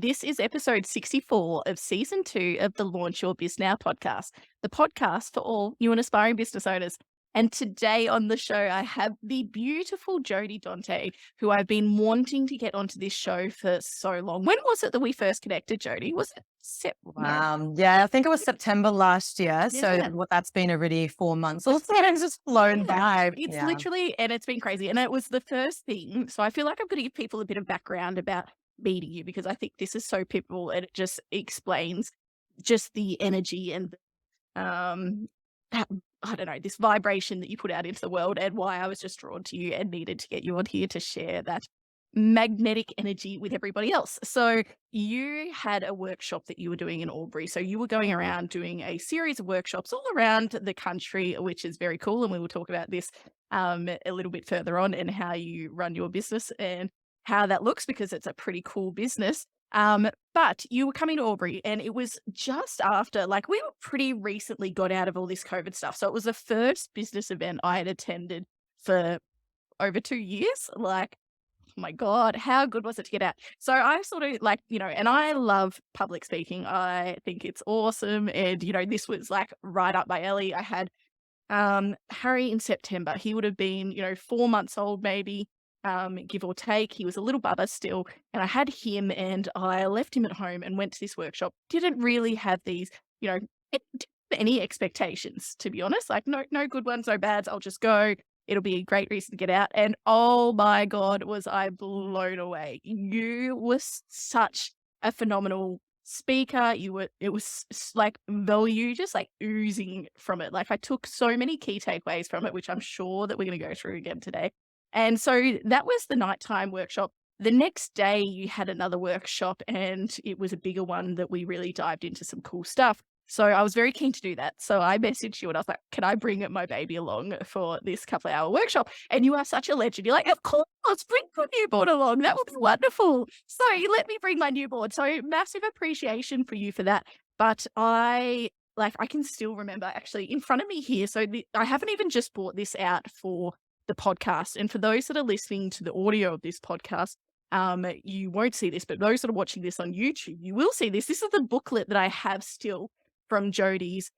This is episode 64 of season 2 of the Launch Your Biz Now podcast, the podcast for all new and aspiring business owners. And today on the show, I have the beautiful Jody Dontje, who I've been wanting to get onto this show for so long. When was it that we first connected, Jody? Was it Yeah, I think it was September last year. So Yeah. that's been already 4 months or so. It's just flown by. It's Yeah. literally, and it's been crazy. And it was the first thing. So I feel like I'm going to give people a bit of background about meeting you because I think this is so pivotal and it just explains just the energy and I don't know, this vibration that you put out into the world and why I was just drawn to you and needed to get you on here to share that magnetic energy with everybody else. So you had a workshop that you were doing in Albury. So you were going around doing a series of workshops all around the country, which is very cool. And we will talk about this a little bit further on and how you run your business and how that looks because it's a pretty cool business. But you were coming to Albury and it was just after, like we were pretty recently got out of all this COVID stuff. So it was the first business event I had attended for over 2 years. Like, oh my God, how good was it to get out? So I sort of like, and I love public speaking. I think it's awesome. And, this was like right up my alley. I had Harry in September. He would have been, 4 months old, maybe, give or take. He was a little bubba still. And I had him and I left him at home and went to this workshop. Didn't really have these, didn't have any expectations, to be honest. Like no good ones, no bads. I'll just go. It'll be a great reason to get out. And oh my God, was I blown away. You were such a phenomenal speaker. It was like value just like oozing from it. Like I took so many key takeaways from it, which I'm sure that we're going to go through again today. And so that was the nighttime workshop. The next day you had another workshop and it was a bigger one that we really dived into some cool stuff. So I was very keen to do that. So I messaged you and I was like, can I bring my baby along for this couple of hour workshop? And you are such a legend. You're like, of course, bring your newborn along. That would be wonderful. So you let me bring my newborn. So massive appreciation for you for that. But I can still remember actually in front of me here. So I haven't even just brought this out for the podcast. And for those that are listening to the audio of this podcast, you won't see this, but those that are watching this on YouTube, you will see this. This is the booklet that I have still from Jody's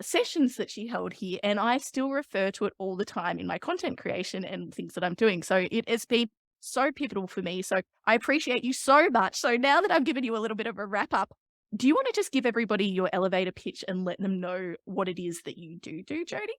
sessions that she held here. And I still refer to it all the time in my content creation and things that I'm doing. So it has been so pivotal for me. So I appreciate you so much. So now that I've given you a little bit of a wrap up, do you want to just give everybody your elevator pitch and let them know what it is that you do, Jody?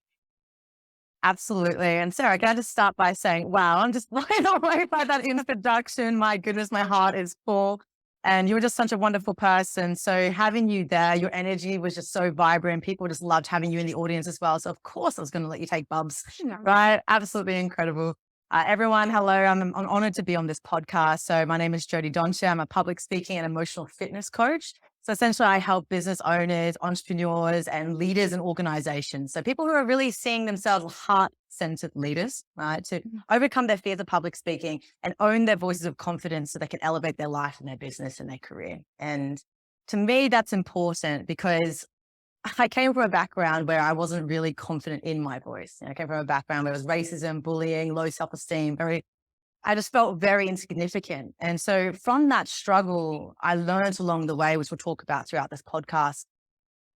Absolutely. And Sarah, can I just start by saying, wow, I'm just blown away by that introduction. My goodness, my heart is full. And you were just such a wonderful person. So having you there, your energy was just so vibrant. People just loved having you in the audience as well. So of course I was going to let you take bubs, right? Absolutely incredible. Everyone, hello. I'm honored to be on this podcast. So my name is Jody Dontje. I'm a public speaking and emotional fitness coach. So essentially I help business owners, entrepreneurs and leaders in organizations. So people who are really seeing themselves as heart-centered leaders, right? To overcome their fears of public speaking and own their voices of confidence so they can elevate their life and their business and their career. And to me, that's important because I came from a background where I wasn't really confident in my voice. I came from a background where it was racism, bullying, low self-esteem, I just felt very insignificant. And so from that struggle, I learned along the way, which we'll talk about throughout this podcast,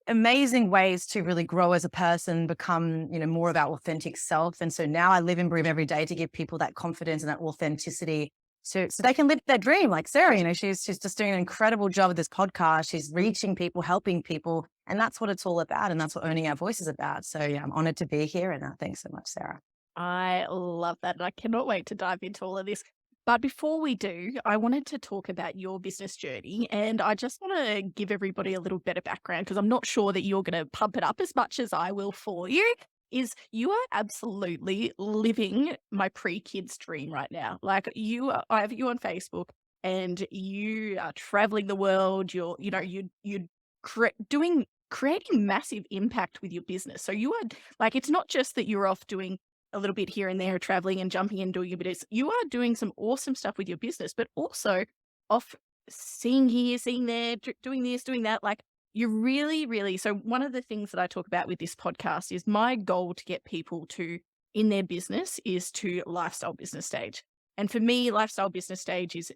amazing ways to really grow as a person, become, more of our authentic self. And so now I live and breathe every day to give people that confidence and that authenticity so they can live their dream. Like Sarah, she's just doing an incredible job with this podcast. She's reaching people, helping people. And that's what it's all about. And that's what owning our voice is about. So yeah, I'm honored to be here. And thanks so much, Sarah. I love that. And I cannot wait to dive into all of this. But before we do, I wanted to talk about your business journey. And I just want to give everybody a little bit of background because I'm not sure that you're going to pump it up as much as I will for you. You are absolutely living my pre-kids dream right now. Like I have you on Facebook and you are traveling the world. You're creating massive impact with your business. So you are like, it's not just that you're off doing a little bit here and there, traveling and jumping and doing a bit. You are doing some awesome stuff with your business, but also off seeing here, seeing there, doing this, doing that. Like you're really, really, so one of the things that I talk about with this podcast is my goal to get people to in their business is to lifestyle business stage. And for me, lifestyle business stage is,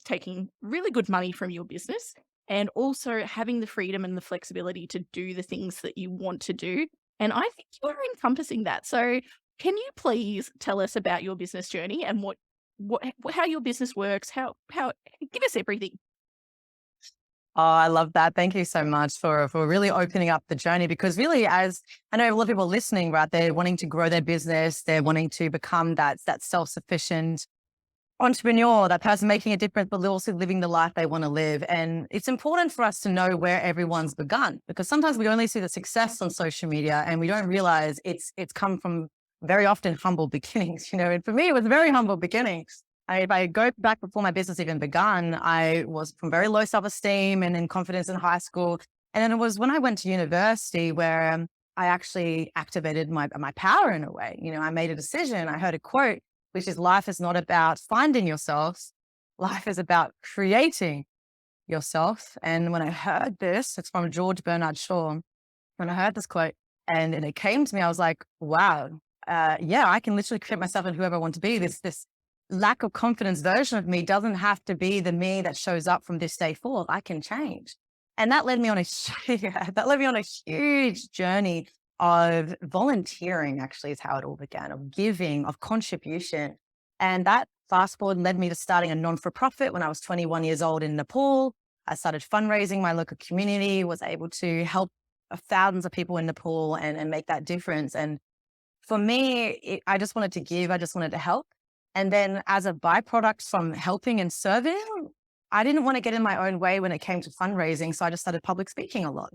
taking really good money from your business and also having the freedom and the flexibility to do the things that you want to do. And I think you're encompassing that. So can you please tell us about your business journey and how your business works? How give us everything. Oh, I love that. Thank you so much for really opening up the journey, because really, as I know a lot of people listening, right, they're wanting to grow their business, they're wanting to become that self-sufficient entrepreneur, that person making a difference, but also living the life they want to live. And it's important for us to know where everyone's begun, because sometimes we only see the success on social media and we don't realize it's come from very often humble beginnings, and for me, it was very humble beginnings. If I go back before my business even begun, I was from very low self-esteem and in confidence in high school. And then it was when I went to university where I actually activated my power in a way. I made a decision. I heard a quote, which is, life is not about finding yourself. Life is about creating yourself. And when I heard this, it's from George Bernard Shaw. When I heard this quote and it came to me, I was like, wow, yeah, I can literally create myself and whoever I want to be. This lack of confidence version of me doesn't have to be the me that shows up from this day forth. I can change. And that led me on a huge journey of volunteering, actually, is how it all began, of giving, of contribution. And that fast forward led me to starting a non-for-profit when I was 21 years old in Nepal. I started fundraising my local community, was able to help thousands of people in Nepal and make that difference. And for me, I just wanted to give, I just wanted to help. And then as a byproduct from helping and serving, I didn't want to get in my own way when it came to fundraising. So I just started public speaking a lot.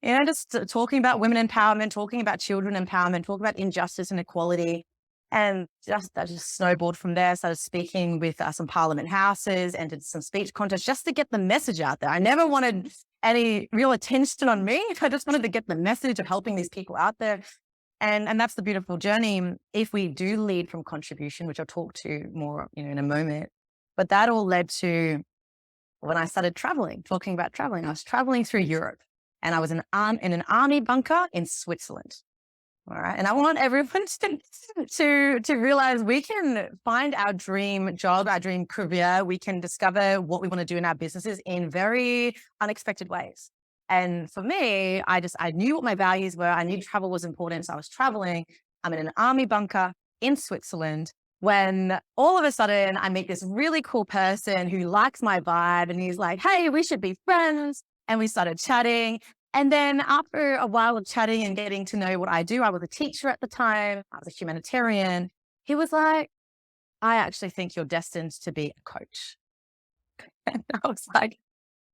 Just talking about women empowerment, talking about children empowerment, talking about injustice and equality. And that just snowballed from there. Started speaking with some parliament houses, entered some speech contests just to get the message out there. I never wanted any real attention on me. I just wanted to get the message of helping these people out there. And that's the beautiful journey. If we do lead from contribution, which I'll talk to more, in a moment, but that all led to when I started traveling, talking about traveling. I was traveling through Europe and I was in an army bunker in Switzerland. All right. And I want everyone to realize we can find our dream job, our dream career. We can discover what we want to do in our businesses in very unexpected ways. And for me, I knew what my values were. I knew travel was important. So I was traveling. I'm in an army bunker in Switzerland when all of a sudden I meet this really cool person who likes my vibe. And he's like, hey, we should be friends. And we started chatting. And then after a while of chatting and getting to know what I do, I was a teacher at the time. I was a humanitarian. He was like, I actually think you're destined to be a coach. And I was like,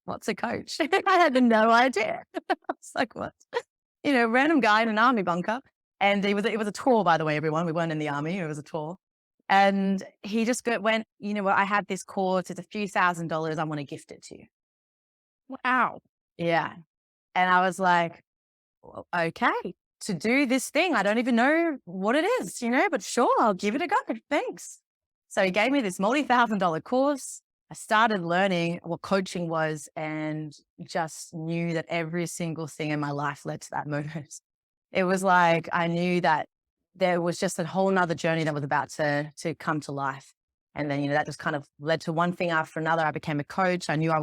what's a coach? I had no idea. I was like, what? Random guy in an army bunker. And it was a tour, by the way, everyone. We weren't in the army. It was a tour. And he just went, what? I have this course. It's a few $1,000s. I want to gift it to you. Wow. Yeah. And I was like, well, okay, to do this thing, I don't even know what it is, but sure, I'll give it a go. Thanks. So he gave me this multi-$1,000 course. I started learning what coaching was and just knew that every single thing in my life led to that moment. It was like, I knew that there was just a whole nother journey that was about to come to life. And then, that just kind of led to one thing after another. I became a coach. I knew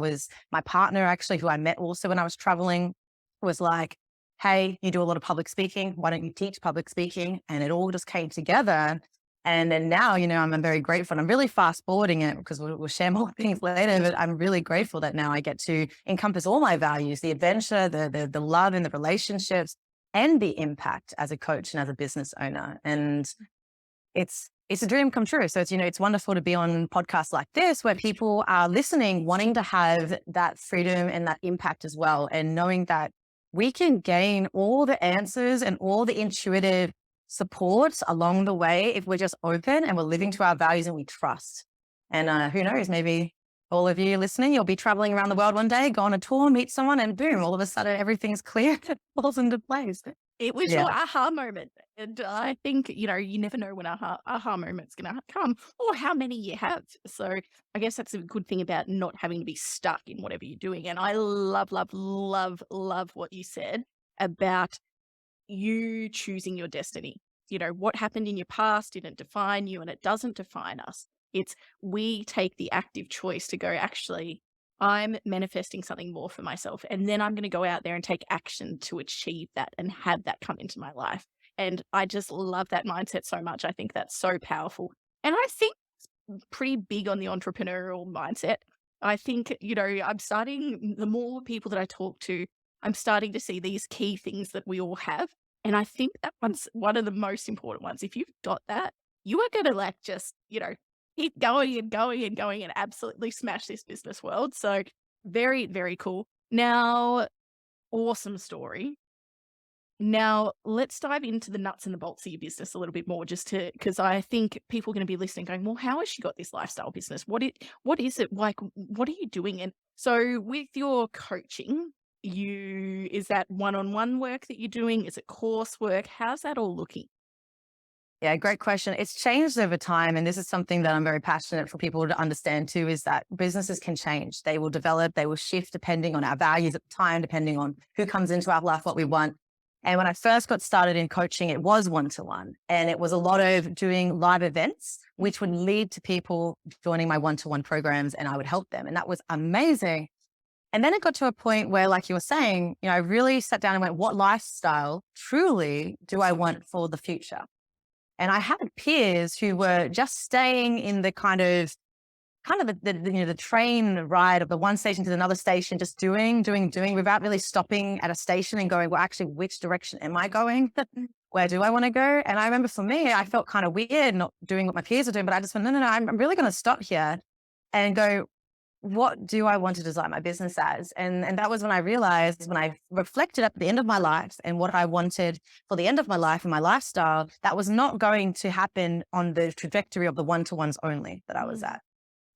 my partner, actually, who I met also when I was traveling, was like, hey, you do a lot of public speaking. Why don't you teach public speaking? And it all just came together. And then now, I'm very grateful. And I'm really fast forwarding it because we'll share more things later. But I'm really grateful that now I get to encompass all my values, the adventure, the love and the relationships, and the impact as a coach and as a business owner. And it's a dream come true. So it's wonderful to be on podcasts like this where people are listening, wanting to have that freedom and that impact as well. And knowing that we can gain all the answers and all the intuitive supports along the way if we're just open and we're living to our values and we trust. And who knows, maybe all of you listening, you'll be traveling around the world one day, go on a tour, meet someone, and boom, all of a sudden everything's clear. It falls into place. It was your aha moment. And I think, you never know when aha moment's going to come or how many you have. So I guess that's a good thing about not having to be stuck in whatever you're doing. And I love, love, love, love what you said about you choosing your destiny. What happened in your past didn't define you and it doesn't define us. It's we take the active choice to go, actually, I'm manifesting something more for myself. And then I'm going to go out there and take action to achieve that and have that come into my life. And I just love that mindset so much. I think that's so powerful. And I think pretty big on the entrepreneurial mindset. I think, I'm starting, the more people that I talk to, I'm starting to see these key things that we all have. And I think that one's one of the most important ones. If you've got that, you are going to like just, keep going and going and going and absolutely smash this business world. So very, very cool. Now, awesome story. Now, let's dive into the nuts and the bolts of your business a little bit more, just to because I think people are going to be listening, going, "Well, how has she got this lifestyle business? What is it like? What are you doing?" And so, with your coaching, is that one-on-one work that you're doing? Is it coursework? How's that all looking? Yeah, great question. It's changed over time. And this is something that I'm very passionate for people to understand too, is that businesses can change. They will develop, they will shift depending on our values at the time, depending on who comes into our life, what we want. And when I first got started in coaching, it was one-to-one. And it was a lot of doing live events, which would lead to people joining my one-to-one programs, and I would help them. And that was amazing. And then it got to a point where, like you were saying, I really sat down and went, what lifestyle truly do I want for the future? And I had peers who were just staying in the kind of the train ride of the one station to another station, just doing without really stopping at a station and going, well, actually, which direction am I going? Where do I want to go? And I remember for me, I felt kind of weird not doing what my peers are doing, but I just went, no, I'm really going to stop here and go, what do I want to design my business as? And that was when I realized, when I reflected at the end of my life and what I wanted for the end of my life and my lifestyle, that was not going to happen on the trajectory of the one-to-ones only that I was at.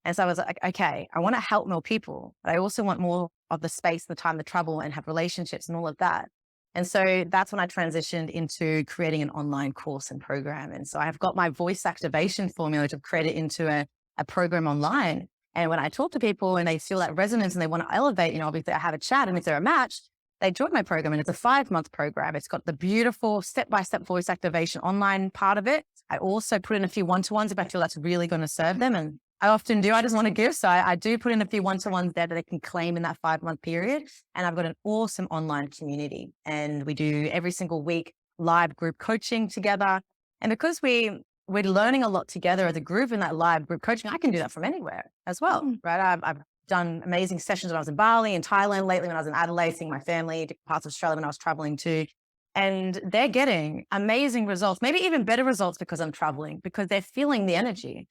And so I was like, okay, I want to help more people, but I also want more of the space, the time to travel and have relationships and all of that. And so that's when I transitioned into creating an online course and program. And so I've got my voice activation formula to create it into a program online. And when I talk to people and they feel that resonance and they want to elevate, obviously I have a chat, and if they're a match, they join my program. And it's a 5-month program. It's got the beautiful step-by-step voice activation online part of it. I also put in a few one-to-ones if I feel that's really going to serve them. And I often do. I just want to give. So I do put in a few one-to-ones there that they can claim in that 5-month period. And I've got an awesome online community. And we do every single week live group coaching together. And because we're learning a lot together as a group in that live group coaching, I can do that from anywhere as well, right? I've done amazing sessions when I was in Bali and Thailand, lately when I was in Adelaide, seeing my family, different parts of Australia when I was traveling too. And they're getting amazing results, maybe even better results because I'm traveling, because they're feeling the energy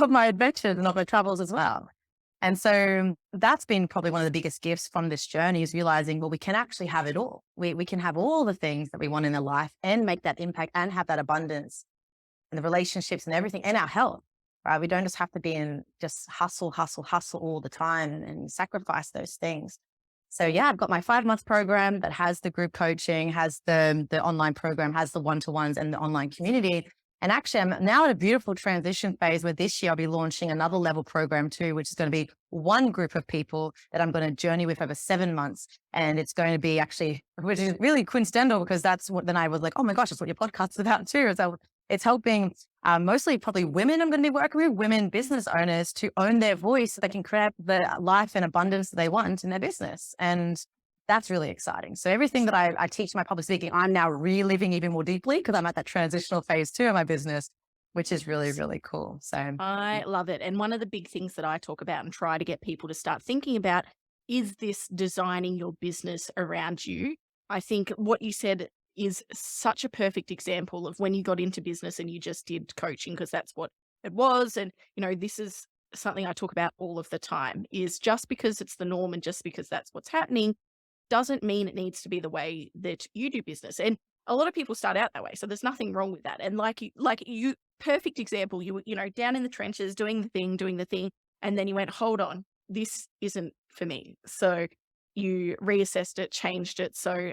of my adventures and of my travels as well. And so that's been probably one of the biggest gifts from this journey, is realizing, well, we can actually have it all. We can have all the things that we want in our life and make that impact and have that abundance and the relationships and everything, and our health, right? We don't just have to be in just hustle all the time and sacrifice those things. So yeah, I've got my 5-month program that has the group coaching, has the online program, has the one-to-ones and the online community. And actually, I'm now at a beautiful transition phase where this year I'll be launching another level program too, which is going to be one group of people that I'm going to journey with over 7 months. And it's going to be actually, which is really coincidental, because that's what, then I was like, oh my gosh, that's what your podcast is about too. So it's helping mostly probably women I'm going to be working with, women business owners, to own their voice so they can create the life and abundance that they want in their business. And that's really exciting. So everything that I teach my public speaking, I'm now reliving even more deeply, because I'm at that transitional phase too of my business, which is really, really cool. So I love it. And one of the big things that I talk about and try to get people to start thinking about is this designing your business around you. I think what you said is such a perfect example of when you got into business and you just did coaching, because that's what it was. And, this is something I talk about all of the time, is just because it's the norm and just because that's what's happening doesn't mean it needs to be the way that you do business. And a lot of people start out that way. So there's nothing wrong with that. And like you, perfect example, you were, down in the trenches, doing the thing. And then you went, hold on, this isn't for me. So you reassessed it, changed it. So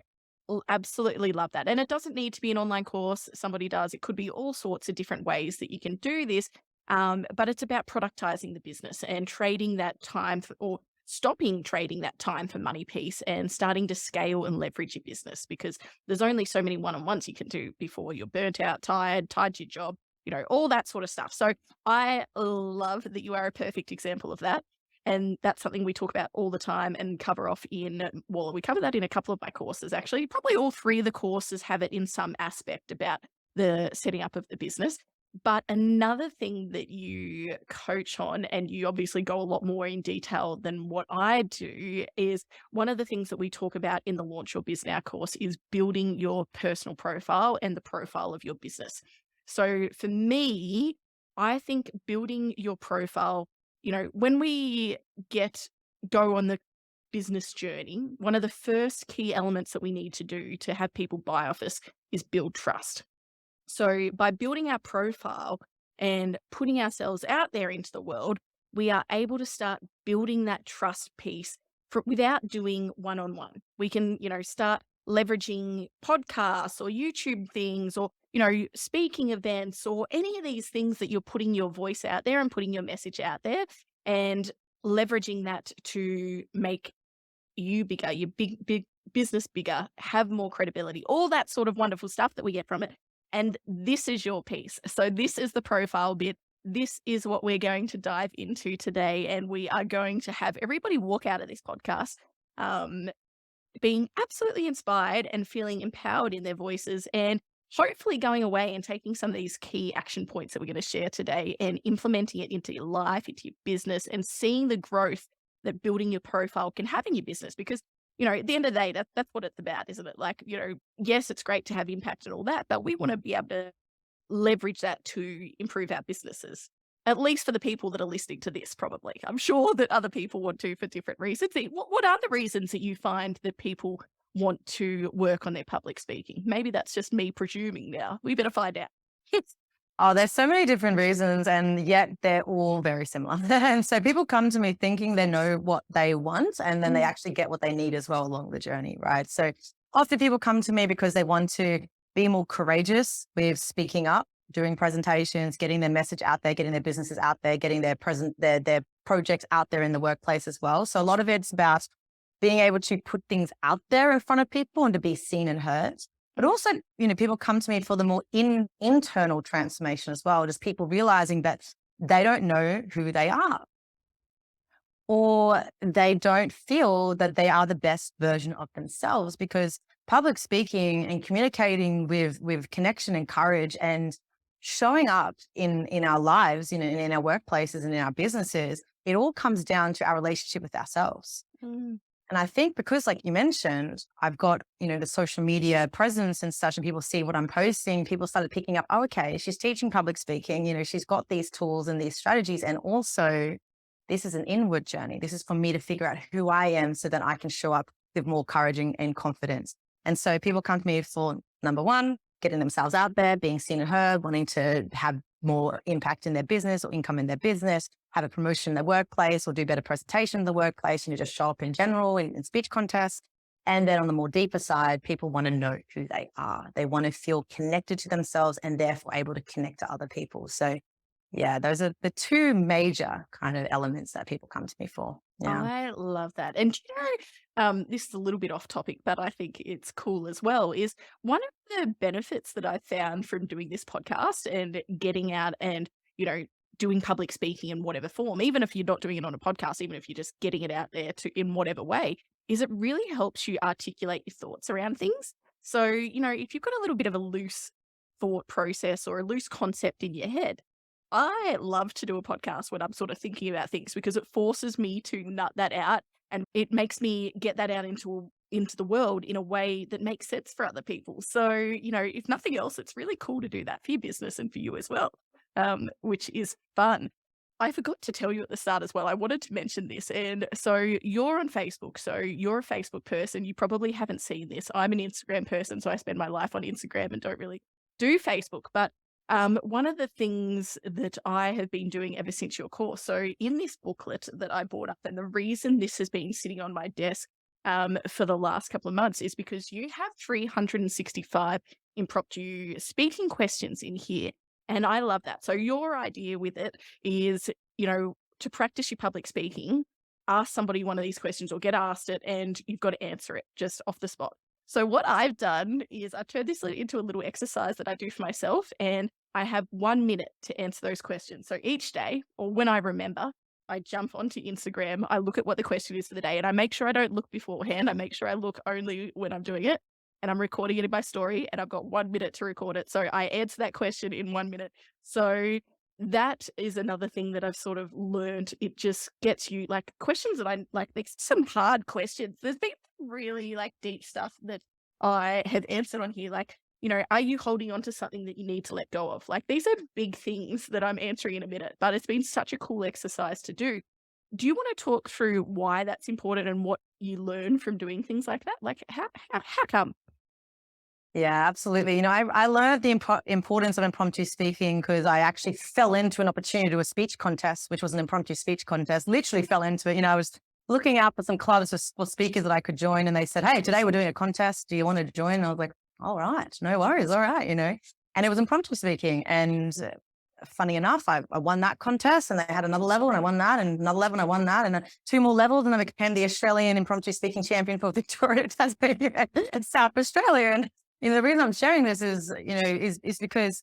absolutely love that. And it doesn't need to be an online course. Somebody does. It could be all sorts of different ways that you can do this. But it's about productizing the business and trading that time or stopping trading that time for money piece and starting to scale and leverage your business, because there's only so many one-on-ones you can do before you're burnt out, tired to your job. all that sort of stuff. So I love that you are a perfect example of that. And that's something we talk about all the time and cover off we cover that in a couple of my courses, actually. Probably all three of the courses have it in some aspect about the setting up of the business. But another thing that you coach on, and you obviously go a lot more in detail than what I do, is one of the things that we talk about in the Launch Your Biz Now course is building your personal profile and the profile of your business. So for me, I think building your profile, when we go on the business journey, one of the first key elements that we need to do to have people buy off us is build trust. So by building our profile and putting ourselves out there into the world, we are able to start building that trust piece without doing one-on-one. We can, start leveraging podcasts or YouTube things or, speaking events or any of these things that you're putting your voice out there and putting your message out there and leveraging that to make you bigger, your big business bigger, have more credibility, all that sort of wonderful stuff that we get from it. And this is your piece. So this is the profile bit. This is what we're going to dive into today. And we are going to have everybody walk out of this podcast being absolutely inspired and feeling empowered in their voices and hopefully going away and taking some of these key action points that we're going to share today and implementing it into your life, into your business, and seeing the growth that building your profile can have in your business. Because at the end of the day, that's what it's about, isn't it? Like, yes, it's great to have impact and all that, but we want to be able to leverage that to improve our businesses, at least for the people that are listening to this, probably. I'm sure that other people want to for different reasons. What are the reasons that you find that people want to work on their public speaking? Maybe that's just me presuming now. We better find out. Oh, there's so many different reasons, and yet they're all very similar. And so people come to me thinking they know what they want, and then they actually get what they need as well along the journey, right? So often people come to me because they want to be more courageous with speaking up, doing presentations, getting their message out there, getting their businesses out there, getting their projects out there in the workplace as well. So a lot of it's about being able to put things out there in front of people and to be seen and heard. But also, people come to me for the more internal transformation as well, just people realizing that they don't know who they are, or they don't feel that they are the best version of themselves, because public speaking and communicating with connection and courage and showing up in our lives, in our workplaces and in our businesses, it all comes down to our relationship with ourselves. And I think because, like you mentioned, I've got, the social media presence and such, and people see what I'm posting, people started picking up, oh, okay, she's teaching public speaking, she's got these tools and these strategies. And also, this is an inward journey. This is for me to figure out who I am so that I can show up with more courage and confidence. And so people come to me for, number one, getting themselves out there, being seen and heard, wanting to have more impact in their business or income in their business, have a promotion in their workplace or do better presentation in the workplace, just show up in general in speech contests. And then on the more deeper side, people want to know who they are. They want to feel connected to themselves and therefore able to connect to other people. So yeah, those are the two major kind of elements that people come to me for. Yeah. I love that. And this is a little bit off topic, but I think it's cool as well, is one of the benefits that I found from doing this podcast and getting out and, doing public speaking in whatever form, even if you're not doing it on a podcast, even if you're just getting it out there in whatever way, is it really helps you articulate your thoughts around things. So, if you've got a little bit of a loose thought process or a loose concept in your head, I love to do a podcast when I'm sort of thinking about things, because it forces me to nut that out and it makes me get that out into the world in a way that makes sense for other people. So, if nothing else, it's really cool to do that for your business and for you as well, which is fun. I forgot to tell you at the start as well. I wanted to mention this. And so you're on Facebook. So you're a Facebook person. You probably haven't seen this. I'm an Instagram person. So I spend my life on Instagram and don't really do Facebook. But one of the things that I have been doing ever since your course, so in this booklet that I bought up, and the reason this has been sitting on my desk for the last couple of months is because you have 365 impromptu speaking questions in here. And I love that. So your idea with it is, to practice your public speaking, ask somebody one of these questions or get asked it, and you've got to answer it just off the spot. So what I've done is I turned this into a little exercise that I do for myself, and I have 1 minute to answer those questions. So each day, or when I remember, I jump onto Instagram, I look at what the question is for the day, and I make sure I don't look beforehand. I make sure I look only when I'm doing it, and I'm recording it in my story, and I've got 1 minute to record it. So I answer that question in 1 minute. So that is another thing that I've sort of learned. It just gets you like questions that I like, there's some hard questions. There's been really like deep stuff that I have answered on here. Like, are you holding on to something that you need to let go of? Like, these are big things that I'm answering in a minute, but it's been such a cool exercise to do. Do you want to talk through why that's important and what you learn from doing things like that? Like, how come? Yeah, absolutely. I learned the importance of impromptu speaking because I actually fell into an opportunity to do a speech contest, which was an impromptu speech contest. Literally fell into it. I was looking out for some clubs for speakers that I could join, and they said, "Hey, today we're doing a contest. Do you want to join?" And I was like, "All right, no worries, all right." And it was impromptu speaking, and funny enough, I won that contest, and they had another level, and I won that, and another level, and I won that, and two more levels, and I became the Australian impromptu speaking champion for Victoria, Tasmania, and South Australia. And the reason I'm sharing this is because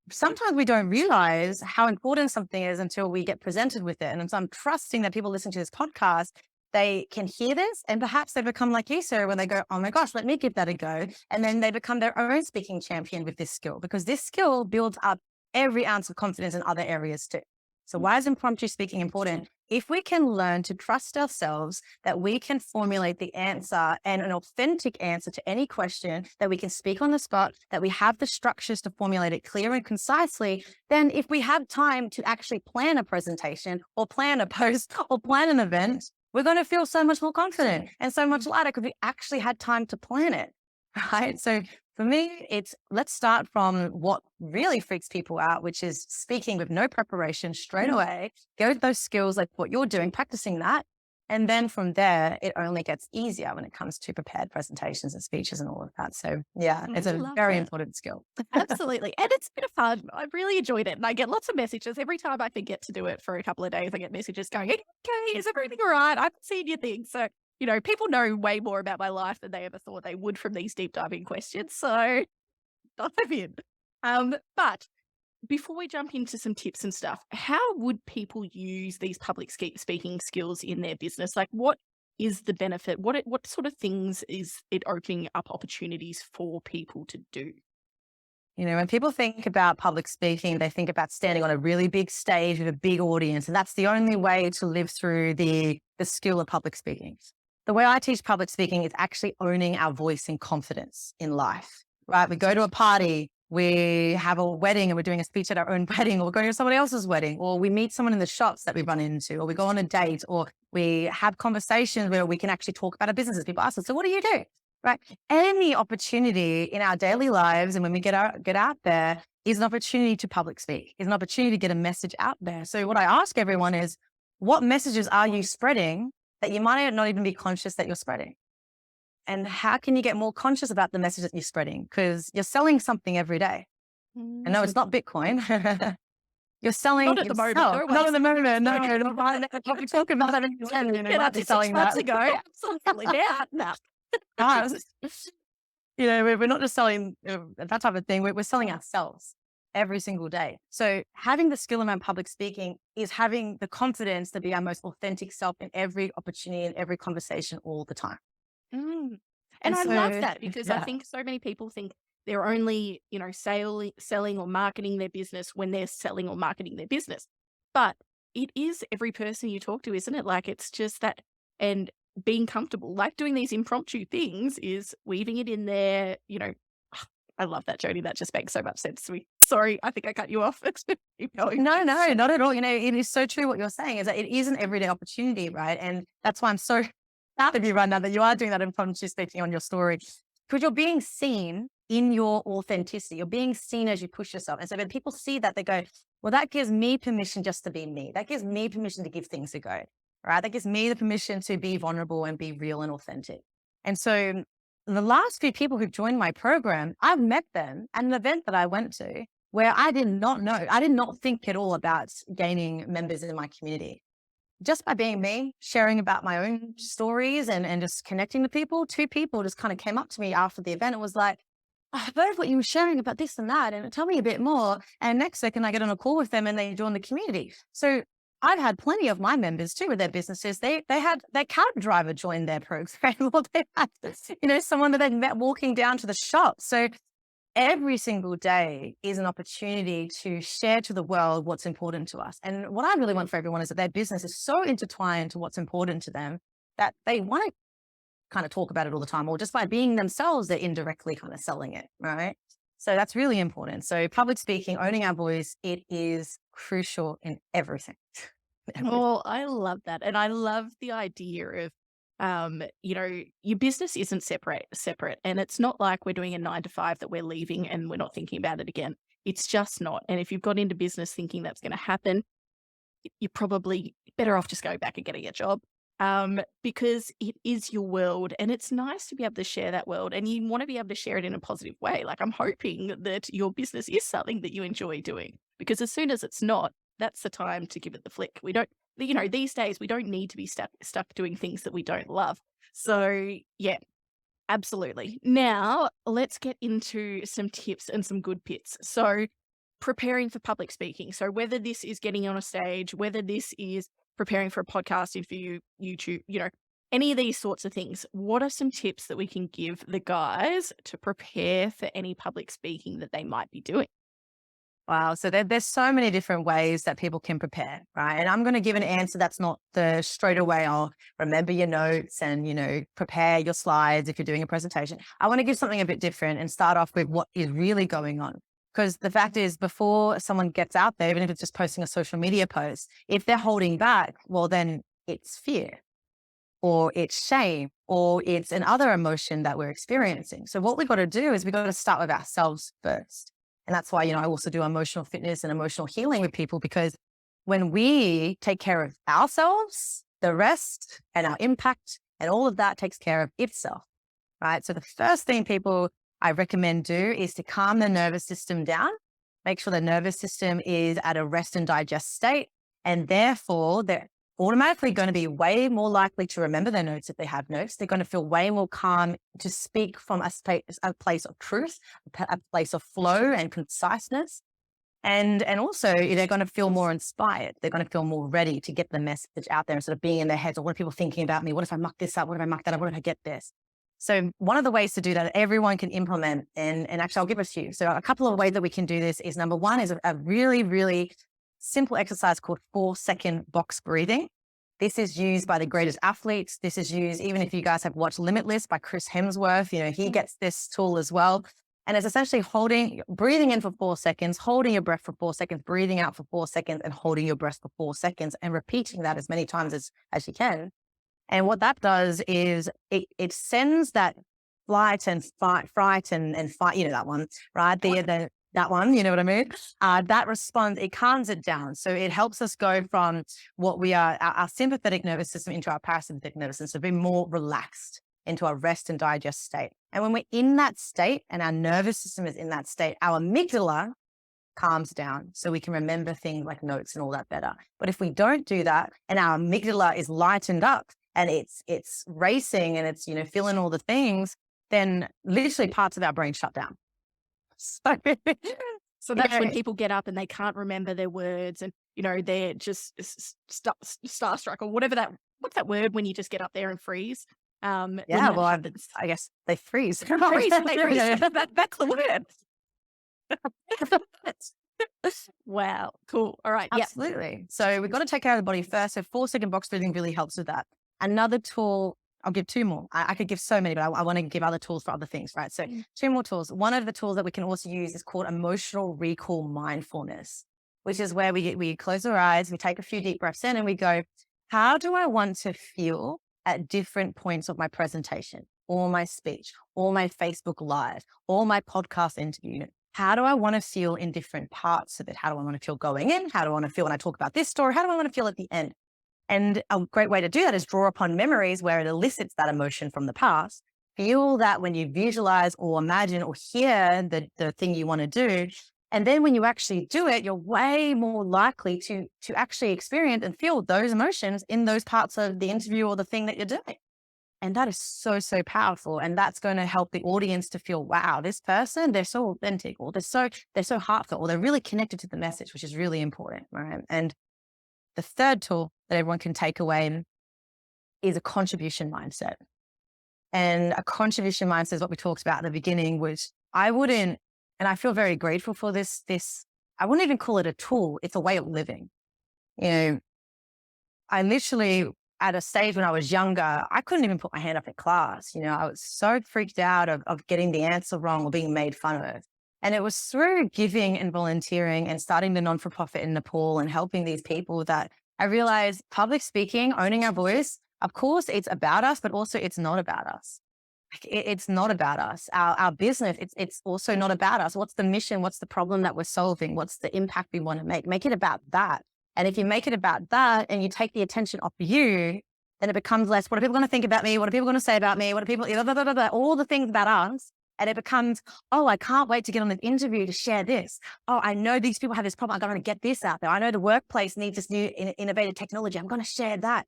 sometimes we don't realize how important something is until we get presented with it. And so I'm trusting that people listening to this podcast, they can hear this, and perhaps they become like you, Sarah, when they go, "Oh my gosh, let me give that a go." And then they become their own speaking champion with this skill, because this skill builds up every ounce of confidence in other areas too. So why is impromptu speaking important? If we can learn to trust ourselves, that we can formulate the answer and an authentic answer to any question, that we can speak on the spot, that we have the structures to formulate it clear and concisely, then if we have time to actually plan a presentation or plan a post or plan an event, we're going to feel so much more confident and so much lighter because we actually had time to plan it, right? So for me, let's start from what really freaks people out, which is speaking with no preparation straight away. Go with those skills like what you're doing, practicing that. And then from there, it only gets easier when it comes to prepared presentations and speeches and all of that. So yeah, it's a very important skill. Absolutely. And it's been fun. I've really enjoyed it. And I get lots of messages every time I forget to do it for a couple of days. I get messages going, "Okay, is everything all right? I haven't seen your thing." So, people know way more about my life than they ever thought they would from these deep diving questions. So dive in. But before we jump into some tips and stuff, how would people use these public speaking skills in their business? Like, what is the benefit? What sort of things is it opening up opportunities for people to do? When people think about public speaking, they think about standing on a really big stage with a big audience. And that's the only way to live through the skill of public speaking. The way I teach public speaking is actually owning our voice and confidence in life, right? We go to a party, we have a wedding and we're doing a speech at our own wedding, or we're going to somebody else's wedding, or we meet someone in the shops that we run into, or we go on a date, or we have conversations where we can actually talk about our businesses. People ask us, "So what do you do?" Right? Any opportunity in our daily lives and when we get out there is an opportunity to public speak, is an opportunity to get a message out there. So what I ask everyone is, what messages are you spreading that you might not even be conscious that you're spreading? And how can you get more conscious about the message that you're spreading? Because you're selling something every day. And no, it's not Bitcoin. You're selling Not at the moment. yourself. No Not at the one's- moment. No, not right now. We're talking about it. Yeah, that's it 6 months ago. Absolutely. No. Guys, we're not just selling that type of thing. We're selling ourselves every single day. So having the skill around public speaking is having the confidence to be our most authentic self in every opportunity and every conversation all the time. And And I so, love that because I yeah. think so many people think they're only, selling or marketing their business when they're selling or marketing their business. But it is every person you talk to, isn't it? Like, it's just that, and being comfortable, like doing these impromptu things is weaving it in there, I love that, Jody. That just makes so much sense to me. Sorry, I think I cut you off. Keep going. No, not at all. It is so true what you're saying is that it is an everyday opportunity, right? And that's why I'm so proud of you right now that you are doing that impromptu speaking on your story, because you're being seen in your authenticity. You're being seen as you push yourself. And so when people see that, they go, "Well, that gives me permission just to be me. That gives me permission to give things a go, right? That gives me the permission to be vulnerable and be real and authentic." And so the last few people who've joined my program, I've met them at an event that I went to where I did not think at all about gaining members in my community. Just by being me, sharing about my own stories and just connecting to people, two people just kind of came up to me after the event and was like, I've heard what you were sharing about this and that, and tell me a bit more. And next second, I get on a call with them and they join the community. So I've had plenty of my members too with their businesses. They had their cab driver join their program, or they had, someone that they'd met walking down to the shop. So every single day is an opportunity to share to the world what's important to us. And what I really want for everyone is that their business is so intertwined to what's important to them that they want to kind of talk about it all the time, or just by being themselves, they're indirectly kind of selling it, right? So that's really important. So public speaking, owning our voice, it is crucial in everything. Oh, I love that. And I love the idea of, your business isn't separate. And it's not like we're doing a 9 to 5 that we're leaving and we're not thinking about it again. It's just not. And if you've got into business thinking that's going to happen, you're probably better off just going back and getting a job. Because it is your world and it's nice to be able to share that world, and you want to be able to share it in a positive way. Like, I'm hoping that your business is something that you enjoy doing, because as soon as it's not, that's the time to give it the flick. We don't, these days we don't need to be stuck doing things that we don't love. So yeah, absolutely. Now let's get into some tips and some good bits. So preparing for public speaking. So whether this is getting on a stage, whether this is preparing for a podcast interview, YouTube, any of these sorts of things, what are some tips that we can give the guys to prepare for any public speaking that they might be doing? Wow. So there's so many different ways that people can prepare, right? And I'm going to give an answer that's not the straight away, I'll remember your notes and, prepare your slides if you're doing a presentation. I want to give something a bit different and start off with what is really going on. Because the fact is, before someone gets out there, even if it's just posting a social media post, if they're holding back, well, then it's fear, or it's shame, or it's another emotion that we're experiencing. So what we've got to do is we've got to start with ourselves first. And that's why, I also do emotional fitness and emotional healing with people, because when we take care of ourselves, the rest and our impact and all of that takes care of itself, right? So the first thing people I recommend do is to calm the nervous system down, make sure the nervous system is at a rest and digest state. And therefore, they're automatically going to be way more likely to remember their notes if they have notes. They're going to feel way more calm to speak from a place of truth, a place of flow and conciseness. And also, they're going to feel more inspired. They're going to feel more ready to get the message out there instead of being in their heads. Or what are people thinking about me? What if I muck this up? What if I muck that up? What if I get this? So one of the ways to do that everyone can implement, and actually I'll give it to you. So a couple of ways that we can do this is, number one is a really, really simple exercise called 4-second box breathing. This is used by the greatest athletes. This is used, even if you guys have watched Limitless by Chris Hemsworth, he gets this tool as well. And it's essentially breathing in for 4 seconds, holding your breath for 4 seconds, breathing out for 4 seconds, and holding your breath for 4 seconds, and repeating that as many times as you can. And what that does is it sends that fright and fight, that one, right? That one, you know what I mean? That response, it calms it down. So it helps us go from what we are, our sympathetic nervous system, into our parasympathetic nervous system, so be more relaxed into our rest and digest state. And when we're in that state and our nervous system is in that state, our amygdala calms down so we can remember things like notes and all that better. But if we don't do that and our amygdala is lightened up and it's racing and it's, feeling all the things, then literally parts of our brain shut down. So, so that's when people get up and they can't remember their words, and, they're just starstruck, or what's that word when you just get up there and freeze? I guess they freeze. They freeze. That's the word. Wow. Cool. All right. Absolutely. Yeah. So we've got to take care of the body first. So 4-second box breathing really helps with that. Another tool, I'll give 2 more. I could give so many, but I want to give other tools for other things, right? So 2 more tools. One of the tools that we can also use is called emotional recall mindfulness, which is where we close our eyes, we take a few deep breaths in, and we go, how do I want to feel at different points of my presentation or my speech or my Facebook Live or my podcast interview? How do I want to feel in different parts of it? How do I want to feel going in? How do I want to feel when I talk about this story? How do I want to feel at the end? And a great way to do that is draw upon memories where it elicits that emotion from the past. Feel that when you visualize or imagine or hear the thing you want to do. And then when you actually do it, you're way more likely to actually experience and feel those emotions in those parts of the interview or the thing that you're doing. And that is so, so powerful. And that's going to help the audience to feel, wow, this person, they're so authentic, or they're so heartfelt, or they're really connected to the message, which is really important. Right. And the third tool that everyone can take away is a contribution mindset. And a contribution mindset is what we talked about at the beginning, which I wouldn't, and I feel very grateful for this, I wouldn't even call it a tool. It's a way of living. You know, I literally, at a stage when I was younger, I couldn't even put my hand up in class. You know, I was so freaked out of getting the answer wrong or being made fun of. And it was through giving and volunteering and starting the non-for-profit in Nepal and helping these people that I realized public speaking, owning our voice, of course, it's about us, but also it's not about us. It's not about us. Our business, it's also not about us. What's the mission? What's the problem that we're solving? What's the impact we want to make? Make it about that. And if you make it about that and you take the attention off you, then it becomes less, what are people going to think about me? What are people going to say about me? What are people, blah, blah, blah, blah, all the things about us. And it becomes, oh, I can't wait to get on this interview to share this. Oh, I know these people have this problem. I'm going to get this out there. I know the workplace needs this new innovative technology. I'm going to share that.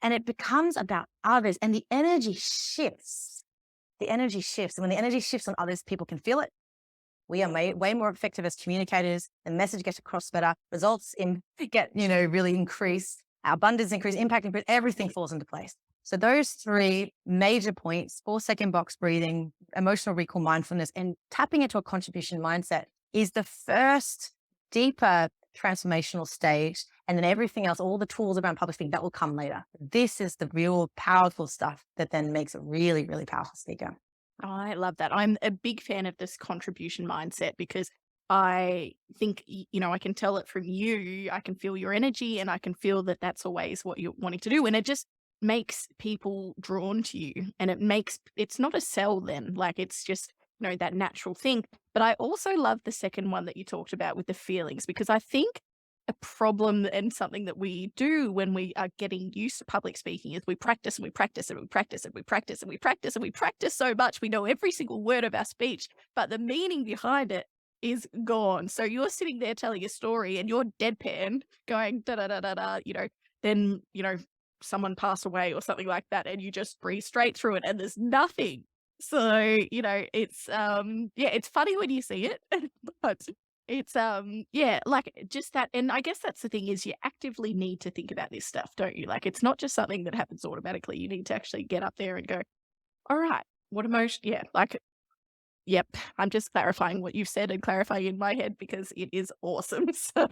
And it becomes about others, and the energy shifts. The energy shifts. And when the energy shifts on others, people can feel it. We are way more effective as communicators. The message gets across better. Results get, really increased. Our abundance increase, impact increase, everything falls into place. So those three major points, 4-second box breathing, emotional recall, mindfulness, and tapping into a contribution mindset is the first deeper transformational stage. And then everything else, all the tools around public speaking, that will come later. This is the real powerful stuff that then makes a really, really powerful speaker. I love that. I'm a big fan of this contribution mindset because I think, I can tell it from you. I can feel your energy, and I can feel that that's always what you're wanting to do. And it just makes people drawn to you, and it's not a sell then, like it's just, that natural thing. But I also love the second one that you talked about with the feelings, because I think a problem and something that we do when we are getting used to public speaking is we practice and we practice and we practice and we practice and we practice and we practice so much. We know every single word of our speech, but the meaning behind it is gone. So you're sitting there telling a story and you're deadpan going da da da da da, then, someone passed away or something like that, and you just breathe straight through it and there's nothing. So, it's, it's funny when you see it, but it's, like just that. And I guess that's the thing, is you actively need to think about this stuff, don't you? Like, it's not just something that happens automatically. You need to actually get up there and go, all right, what emotion? Yeah. Like, yep. I'm just clarifying what you've said and clarifying in my head because it is awesome. So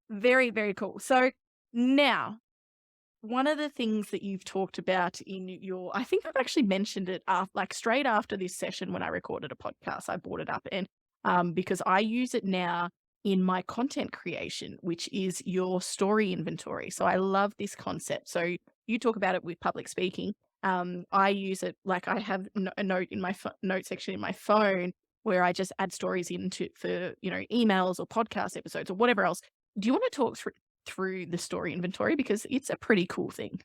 very, very cool. So now, one of the things that you've talked about in I think I've actually mentioned it like straight after this session when I recorded a podcast, I brought it up, and because I use it now in my content creation, which is your story inventory. So I love this concept. So you talk about it with public speaking. I use it, like I have a note in my note section in my phone where I just add stories into for, emails or podcast episodes or whatever else. Do you want to talk through the story inventory, because it's a pretty cool thing?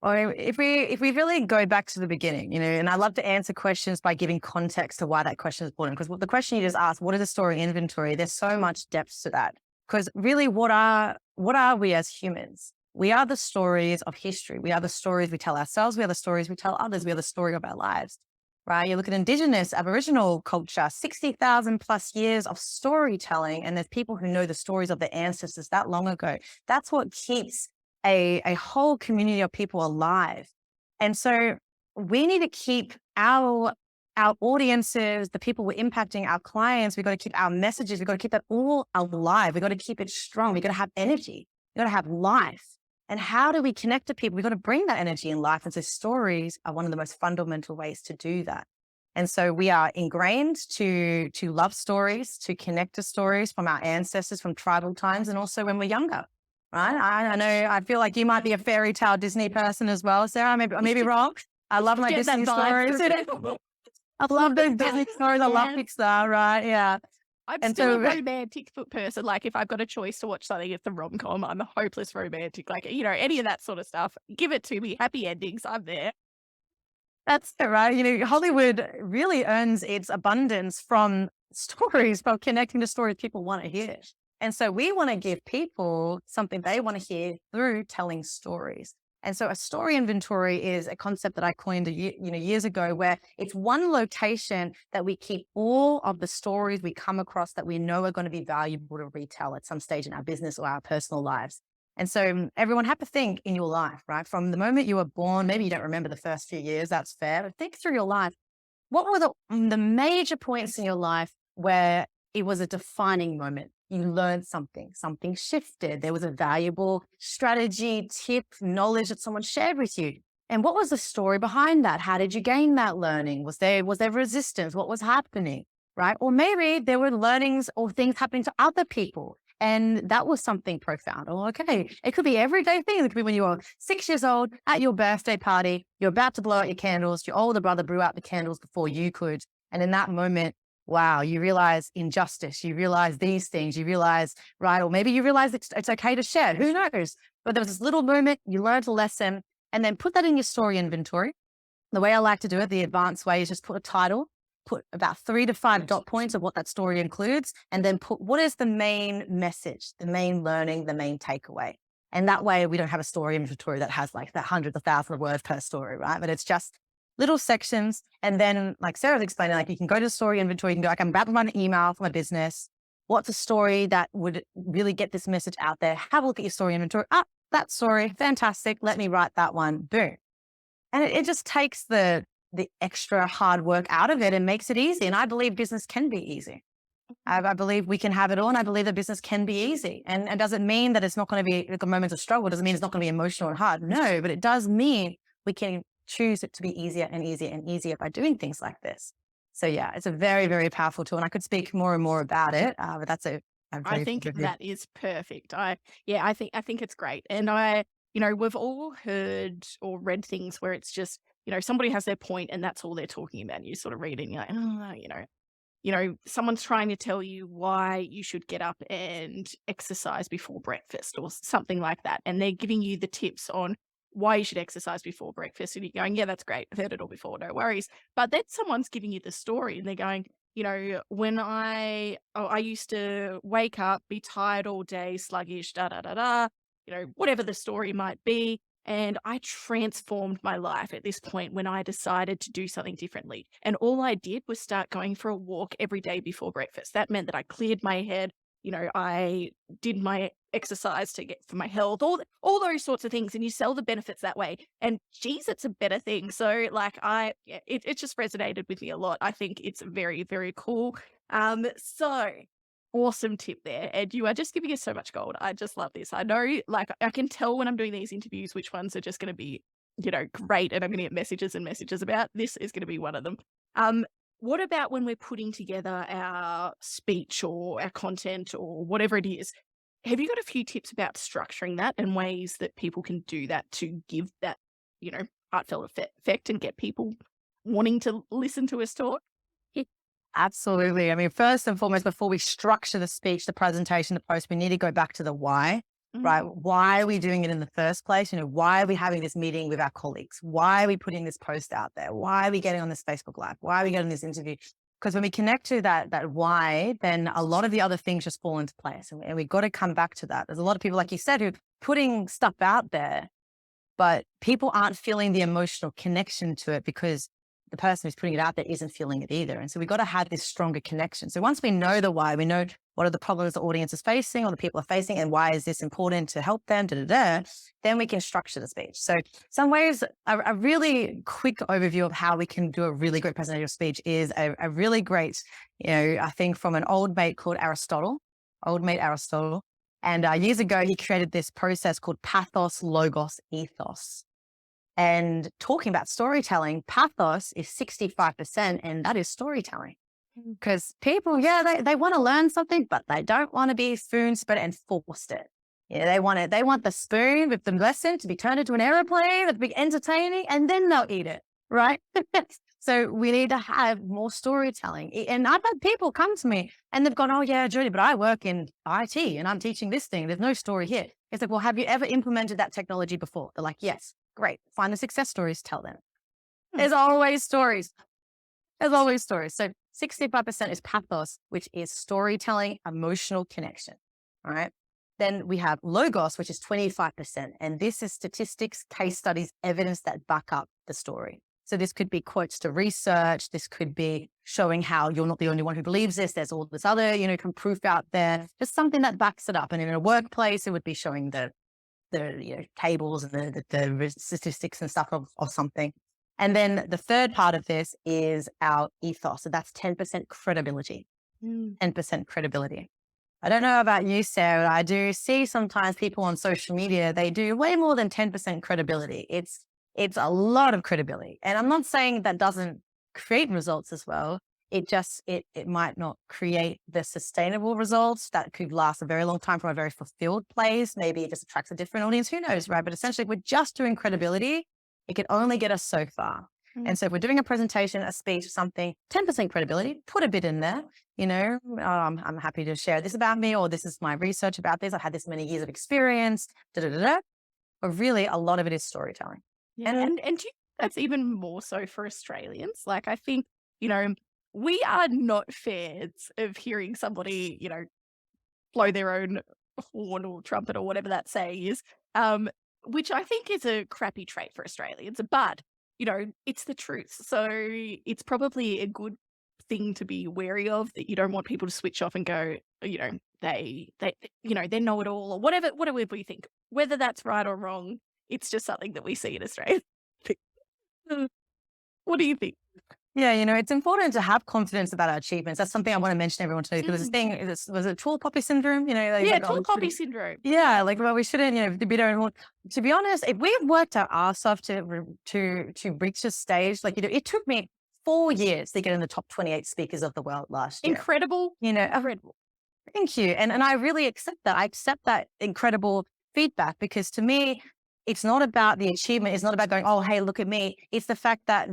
Or if we really go back to the beginning, and I love to answer questions by giving context to why that question is important, because the question you just asked, what is a story inventory? There's so much depth to that, because really what are we as humans? We are the stories of history. We are the stories we tell ourselves. We are the stories we tell others. We are the story of our lives, right? You look at Indigenous, Aboriginal culture, 60,000 plus years of storytelling. And there's people who know the stories of their ancestors that long ago. That's what keeps a whole community of people alive. And so we need to keep our audiences, the people we're impacting, our clients, we've got to keep our messages, we've got to keep that all alive. We've got to keep it strong. We've got to have energy. We've got to have life. And how do we connect to people? We've got to bring that energy and life. And so stories are one of the most fundamental ways to do that. And so we are ingrained to love stories, to connect to stories from our ancestors, from tribal times, and also when we're younger, right? I know, I feel like you might be a fairy tale Disney person as well, Sarah. I may be wrong. I love my Disney stories. I love those Disney stories. I love Pixar, right? Yeah. I'm still a romantic person. Like, if I've got a choice to watch something, it's a rom-com. I'm a hopeless romantic. Like, any of that sort of stuff. Give it to me. Happy endings. I'm there. That's it, right? Hollywood really earns its abundance from stories, from connecting to stories people want to hear. And so we want to give people something they want to hear through telling stories. And so a story inventory is a concept that I coined years ago, where it's one location that we keep all of the stories we come across that we know are going to be valuable to retell at some stage in our business or our personal lives. And so everyone, have to think in your life, right? From the moment you were born, maybe you don't remember the first few years, that's fair, but think through your life. What were the major points in your life where it was a defining moment? You learned something, something shifted. There was a valuable strategy, tip, knowledge that someone shared with you. And what was the story behind that? How did you gain that learning? Was there resistance? What was happening? Right? Or maybe there were learnings or things happening to other people. And that was something profound. Or okay, it could be everyday thing. It could be when you were 6 years old at your birthday party, you're about to blow out your candles. Your older brother blew out the candles before you could. And in that moment, wow, you realize injustice. You realize these things. You realize, right? Or maybe you realize it's okay to share. Who knows? But there was this little moment, you learned a lesson, and then put that in your story inventory. The way I like to do it, the advanced way, is just put a title, put about 3 to 5 dot points of what that story includes, and then put what is the main message, the main learning, the main takeaway. And that way we don't have a story inventory that has like that hundreds of thousands of words per story, right? But it's just little sections. And then, like Sarah's explaining, like you can go to the story inventory, you can go, like, I'm about to run an email for my business. What's a story that would really get this message out there? Have a look at your story inventory. Ah, that story, fantastic. Let me write that one. Boom. And it just takes the extra hard work out of it and makes it easy. And I believe business can be easy. I believe we can have it all. And I believe that business can be easy. And does it mean that it's not going to be like a moment of struggle? Doesn't mean it's not going to be emotional and hard. No, but it does mean we can choose it to be easier and easier and easier by doing things like this. So yeah, it's a very, very powerful tool. And I could speak more and more about it, but that's a I very think good review. that is perfect. I think it's great. And we've all heard or read things where it's just, somebody has their point and that's all they're talking about. And you sort of read it and you're like, oh, someone's trying to tell you why you should get up and exercise before breakfast or something like that. And they're giving you the tips on why you should exercise before breakfast. And you're going, yeah, that's great. I've heard it all before. No worries. But then someone's giving you the story and they're going, when I used to wake up, be tired all day, sluggish, da, da, da, da, whatever the story might be. And I transformed my life at this point when I decided to do something differently. And all I did was start going for a walk every day before breakfast. That meant that I cleared my head. I did my exercise to get for my health, all those sorts of things. And you sell the benefits that way. And geez, it's a better thing. So like it just resonated with me a lot. I think it's very, very cool. So awesome tip there. And you are just giving us so much gold. I just love this. I know, like, I can tell when I'm doing these interviews which ones are just going to be, great. And I'm going to get messages and messages about. This is going to be one of them. What about when we're putting together our speech or our content or whatever it is? Have you got a few tips about structuring that and ways that people can do that to give that, heartfelt effect and get people wanting to listen to us talk? Absolutely. I mean, first and foremost, before we structure the speech, the presentation, the post, we need to go back to the why, right? Why are we doing it in the first place? Why are we having this meeting with our colleagues? Why are we putting this post out there? Why are we getting on this Facebook Live? Why are we getting this interview? Because when we connect to that why, then a lot of the other things just fall into place. And we've got to come back to that. There's a lot of people, like you said, who are putting stuff out there, but people aren't feeling the emotional connection to it because the person who's putting it out there isn't feeling it either. And so we've got to have this stronger connection. So once we know the why, we know what are the problems the audience is facing or the people are facing and why is this important to help them, then we can structure the speech. So some ways, a really quick overview of how we can do a really great presentation speech is a really great, I think from an old mate called Aristotle. And years ago, he created this process called pathos, logos, ethos. And talking about storytelling, pathos is 65%, and that is storytelling. Because people, they want to learn something, but they don't want to be spoon-fed and forced it. They want the spoon with the lesson to be turned into an airplane, to be entertaining, and then they'll eat it, right? So we need to have more storytelling. And I've had people come to me and they've gone, oh yeah, Jody, but I work in IT and I'm teaching this thing. There's no story here. It's like, well, have you ever implemented that technology before? They're like, yes. Great. Find the success stories, tell them. There's always stories. So 65% is pathos, which is storytelling, emotional connection. All right. Then we have logos, which is 25%. And this is statistics, case studies, evidence that back up the story. So this could be quotes to research. This could be showing how you're not the only one who believes this. There's all this other, proof out there. Just something that backs it up. And in a workplace, it would be showing the tables and the statistics and stuff of something. And then the third part of this is our ethos. So that's 10% credibility. 10% credibility. I don't know about you, Sarah. I do see sometimes people on social media, they do way more than 10% credibility. It's a lot of credibility. And I'm not saying that doesn't create results as well. It just, it might not create the sustainable results that could last a very long time from a very fulfilled place. Maybe it just attracts a different audience. Who knows, right? But essentially, if we're just doing credibility, it can only get us so far. And so if we're doing a presentation, a speech, something, 10% credibility, put a bit in there, I'm happy to share this about me, or this is my research about this. I've had this many years of experience, But really, a lot of it is storytelling. Yeah. And do you think that's even more so for Australians? Like, I think, we are not fans of hearing somebody, blow their own horn or trumpet or whatever that saying is, which I think is a crappy trait for Australians. But, it's the truth. So it's probably a good thing to be wary of, that you don't want people to switch off and go, they know it all, or whatever we think. Whether that's right or wrong, it's just something that we see in Australia. What do you think? Yeah, it's important to have confidence about our achievements. That's something I want to mention everyone to, because this thing was it tall poppy syndrome? Tall poppy syndrome. Yeah, we shouldn't, we don't want, to be honest, if we've worked our ass off to reach this stage, it took me 4 years to get in the top 28 speakers of the world last year. Incredible. Incredible. Thank you. And I really accept that. I accept that incredible feedback, because to me, it's not about the achievement. It's not about going, oh, hey, look at me. It's the fact that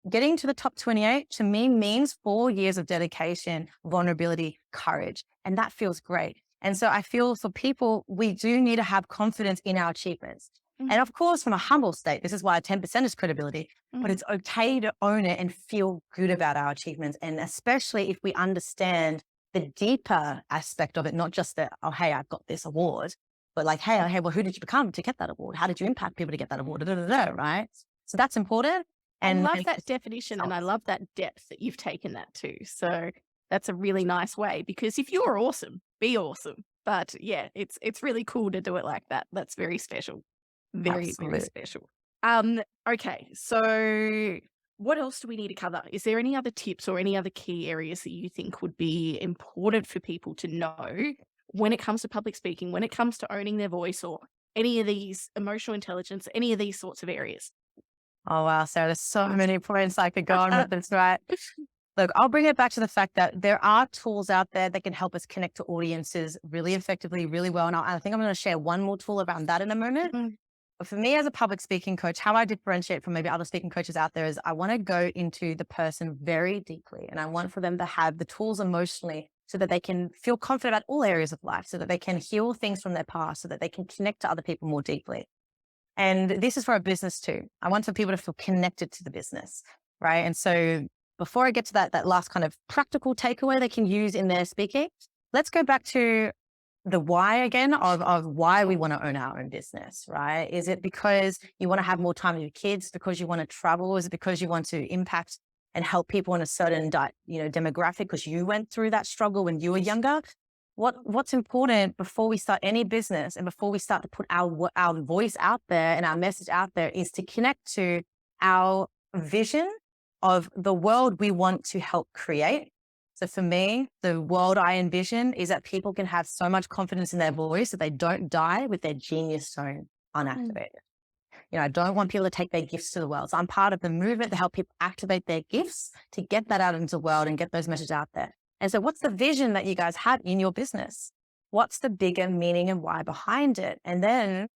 getting to the top 28 to me means 4 years of dedication, vulnerability, courage. And that feels great. And so I feel for people, we do need to have confidence in our achievements. And of course, from a humble state, this is why 10% is credibility, but it's okay to own it and feel good about our achievements. And especially if we understand the deeper aspect of it, not just that, oh, hey, I've got this award, but like, hey, well, who did you become to get that award? How did you impact people to get that award? Right? So that's important. And I love that definition, and I love that depth that you've taken that to. So that's a really nice way, because if you're awesome, be awesome. But yeah, it's really cool to do it like that. That's very special. Very, very special. Okay, so what else do we need to cover? Is there any other tips or any other key areas that you think would be important for people to know when it comes to public speaking, when it comes to owning their voice, or any of these emotional intelligence, any of these sorts of areas? Oh, wow, Sarah, there's so many points I could go on with this, right? Look, I'll bring it back to the fact that there are tools out there that can help us connect to audiences really effectively, really well. And I think I'm going to share one more tool around that in a moment. But for me as a public speaking coach, how I differentiate from maybe other speaking coaches out there is I want to go into the person very deeply. And I want for them to have the tools emotionally so that they can feel confident about all areas of life, so that they can heal things from their past, so that they can connect to other people more deeply. And this is for a business too. I want for people to feel connected to the business, right? And so before I get to that last kind of practical takeaway they can use in their speaking, let's go back to the why again of why we want to own our own business, right? Is it because you want to have more time with your kids? Because you want to travel? Is it because you want to impact and help people in a certain demographic because you went through that struggle when you were younger? What's important before we start any business and before we start to put our voice out there and our message out there is to connect to our vision of the world we want to help create. So for me, the world I envision is that people can have so much confidence in their voice that they don't die with their genius zone unactivated. I don't want people to take their gifts to the world. So I'm part of the movement to help people activate their gifts to get that out into the world and get those messages out there. And so what's the vision that you guys have in your business? What's the bigger meaning and why behind it? And then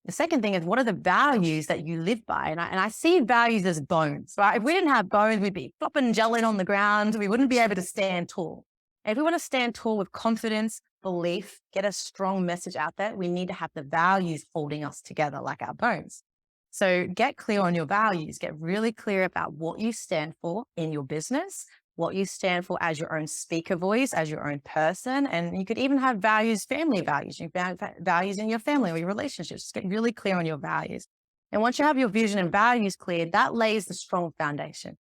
the second thing is, what are the values that you live by? And I see values as bones, right? If we didn't have bones, we'd be flopping gelling on the ground. We wouldn't be able to stand tall. And if we want to stand tall with confidence, belief, get a strong message out there, we need to have the values holding us together like our bones. So get clear on your values. Get really clear about what you stand for in your business, what you stand for as your own speaker voice, as your own person. And you could even have values, family values, values in your family or your relationships. Just get really clear on your values. And once you have your vision and values clear, that lays the strong foundation,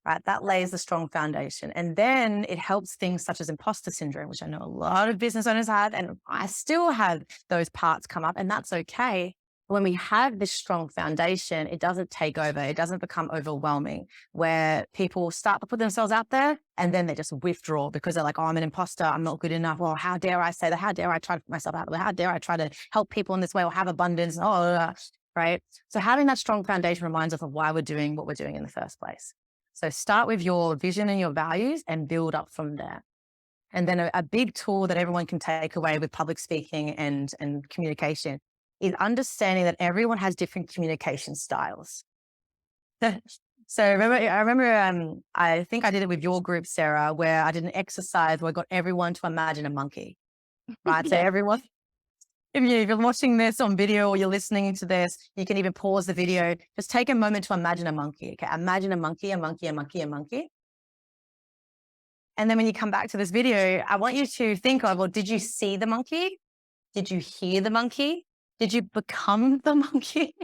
right? That lays the strong foundation. And then it helps things such as imposter syndrome, which I know a lot of business owners have, and I still have those parts come up, and that's okay. When we have this strong foundation, it doesn't take over. It doesn't become overwhelming where people start to put themselves out there and then they just withdraw because they're like, oh, I'm an imposter. I'm not good enough. Well, how dare I say that? How dare I try to put myself out there? How dare I try to help people in this way or have abundance? Oh, right. So having that strong foundation reminds us of why we're doing what we're doing in the first place. So start with your vision and your values and build up from there. And then a big tool that everyone can take away with public speaking and communication is understanding that everyone has different communication styles. So I remember, I think I did it with your group, Sarah, where I did an exercise where I got everyone to imagine a monkey, right? So everyone, if you're watching this on video or you're listening to this, you can even pause the video. Just take a moment to imagine a monkey. Okay, imagine a monkey, a monkey, a monkey, a monkey. And then when you come back to this video, I want you to think of, well, did you see the monkey? Did you hear the monkey? Did you become the monkey?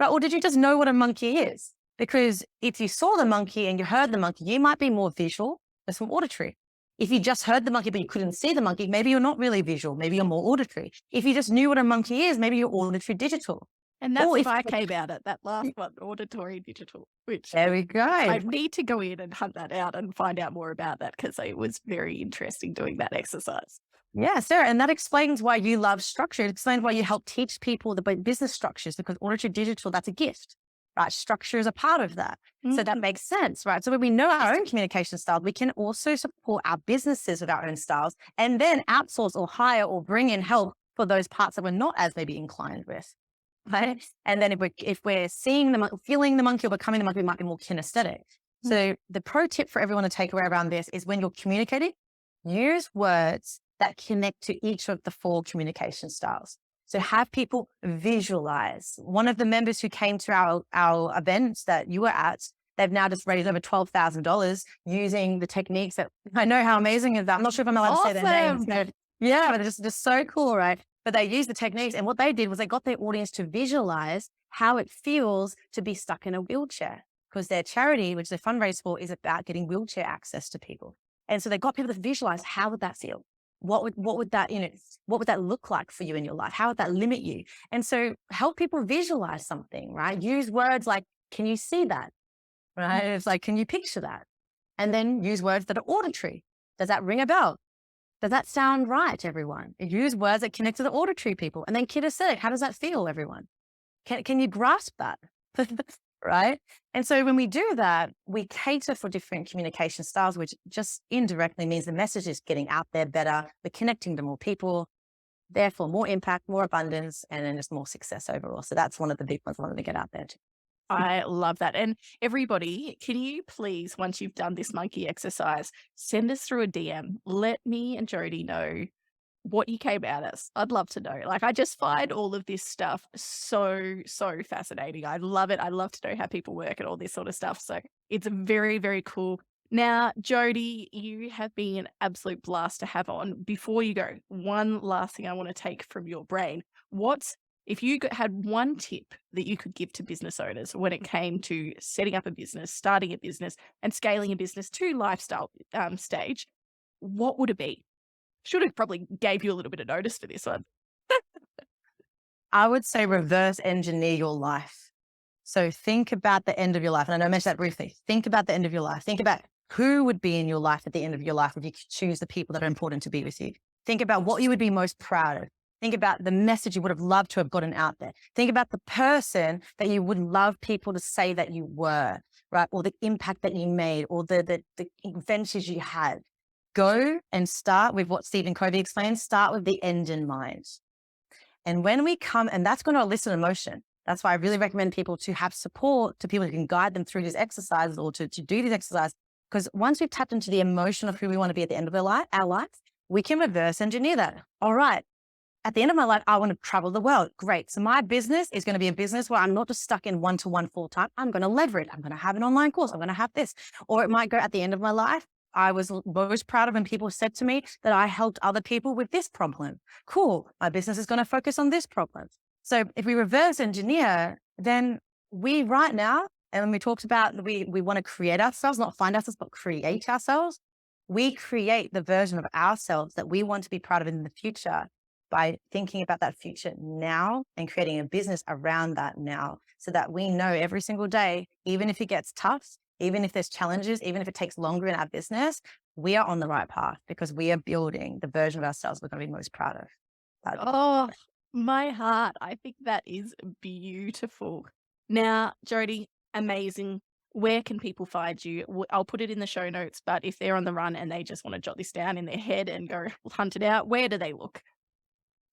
Right? Or did you just know what a monkey is? Because if you saw the monkey and you heard the monkey, you might be more visual, there's some auditory. If you just heard the monkey, but you couldn't see the monkey, maybe you're not really visual. Maybe you're more auditory. If you just knew what a monkey is, maybe you're auditory digital. And that's what I came out at, that last one, auditory digital, which there we go. I need to go in and hunt that out and find out more about that because it was very interesting doing that exercise. Yeah, Sarah, and that explains why you love structure. It explains why you help teach people the business structures, because auditory digital, that's a gift, right? Structure is a part of that. Mm-hmm. So that makes sense, right? So when we know our own communication style, we can also support our businesses with our own styles and then outsource or hire or bring in help for those parts that we're not as maybe inclined with, right? And then if we're seeing the feeling the monkey or becoming the monkey, we might be more kinesthetic. Mm-hmm. So the pro tip for everyone to take away around this is when you're communicating, use words that connect to each of the 4 communication styles. So have people visualize. One of the members who came to our events that you were at, they've now just raised over $12,000 using the techniques that I know how amazing is that. I'm not sure if I'm allowed to say their names. Yeah, but it's just so cool, right? But they used the techniques, and what they did was they got their audience to visualize how it feels to be stuck in a wheelchair, because their charity, which they fundraise for, is about getting wheelchair access to people. And so they got people to visualize, how would that feel? What would that, what would that look like for you in your life? How would that limit you? And so help people visualize something, right? Use words like, can you see that? Right? It's like, can you picture that? And then use words that are auditory. Does that ring a bell? Does that sound right, everyone? Use words that connect to the auditory people. And then kinesthetic, how does that feel, everyone? Can you grasp that? Right? And so when we do that, we cater for different communication styles, which just indirectly means the message is getting out there better. We're connecting to more people, therefore more impact, more abundance, and then just more success overall. So that's one of the big ones I wanted to get out there too. I love that. And everybody, can you please, once you've done this monkey exercise, send us through a DM. Let me and Jody know what you came out as. I'd love to know. Like, I just find all of this stuff so fascinating. I love it. I love to know how people work and all this sort of stuff. So it's very, very cool. Now, Jody, you have been an absolute blast to have on. Before you go, one last thing I want to take from your brain. If you had one tip that you could give to business owners when it came to setting up a business, starting a business, and scaling a business to lifestyle stage, what would it be? Should have probably gave you a little bit of notice for this one. I would say reverse engineer your life. So think about the end of your life. And I know I mentioned that briefly. Think about the end of your life. Think about who would be in your life at the end of your life if you could choose the people that are important to be with you. Think about what you would be most proud of. Think about the message you would have loved to have gotten out there. Think about the person that you would love people to say that you were, right? Or the impact that you made, or the adventures you had. Go and start with what Stephen Covey explains, start with the end in mind. And when we come, and that's going to elicit emotion. That's why I really recommend people to have support, to people who can guide them through these exercises or to do these exercises. Because once we've tapped into the emotion of who we want to be at the end of our life, we can reverse engineer that. All right, at the end of my life, I want to travel the world. Great. So my business is going to be a business where I'm not just stuck in one-to-one full time. I'm going to leverage. I'm going to have an online course. I'm going to have this. Or it might go at the end of my life. I was most proud of when people said to me that I helped other people with this problem. Cool. My business is going to focus on this problem. So if we reverse engineer, then we right now, and when we talked about we want to create ourselves, not find ourselves, but create ourselves. We create the version of ourselves that we want to be proud of in the future by thinking about that future now and creating a business around that now, so that we know every single day, even if it gets tough, even if there's challenges, even if it takes longer in our business, we are on the right path because we are building the version of ourselves we're going to be most proud of. Oh, my heart. I think that is beautiful. Now, Jody, amazing. Where can people find you? I'll put it in the show notes, but if they're on the run and they just want to jot this down in their head and go hunt it out, where do they look?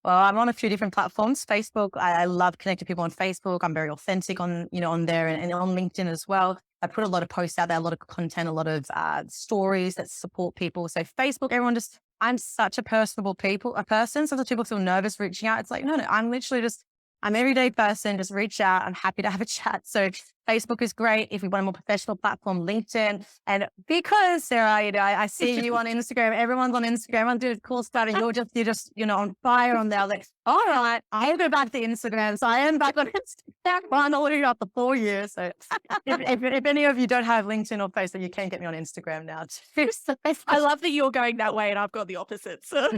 Well, I'm on a few different platforms. Facebook, I love connecting people on Facebook. I'm very authentic on, on there and on LinkedIn as well. I put a lot of posts out there, a lot of content, a lot of stories that support people. So Facebook, I'm such a personable person. Sometimes people feel nervous reaching out. It's like, no, I'm literally I'm an everyday person. Just reach out. I'm happy to have a chat. So Facebook is great. If we want a more professional platform, LinkedIn. And because Sarah, I see you on Instagram. Everyone's on Instagram. I'm doing cool stuff. And you're just, on fire on there. Like, all right, I go back to Instagram. So I am back on Instagram. I'm already up to 4 years. So if any of you don't have LinkedIn or Facebook, you can get me on Instagram now too. So I love that you're going that way and I've got the opposite. So.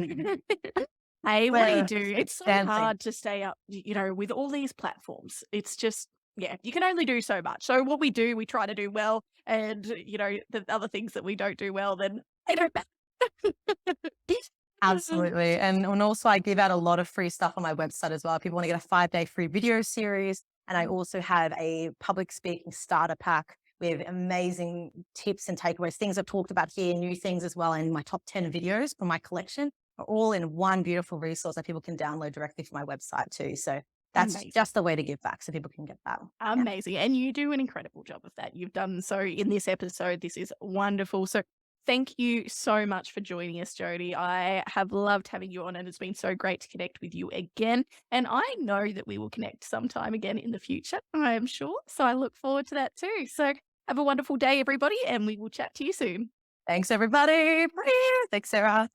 Hey, what do you do? It's so hard to stay up, with all these platforms. It's just, yeah, you can only do so much. So what we do, we try to do well. And, the other things that we don't do well, then they don't matter. Absolutely. And also I give out a lot of free stuff on my website as well. People want to get a 5-day free video series. And I also have a public speaking starter pack with amazing tips and takeaways, things I've talked about here, new things as well. And my top 10 videos from my collection are all in one beautiful resource that people can download directly from my website too. So that's Amazing. just the way to give back so people can get that. Amazing. And you do an incredible job of that. You've done so in this episode. This is wonderful. So thank you so much for joining us, Jody. I have loved having you on and it's been so great to connect with you again. And I know that we will connect sometime again in the future, I am sure. So I look forward to that too. So have a wonderful day, everybody, and we will chat to you soon. Thanks, everybody. Thanks, Sarah.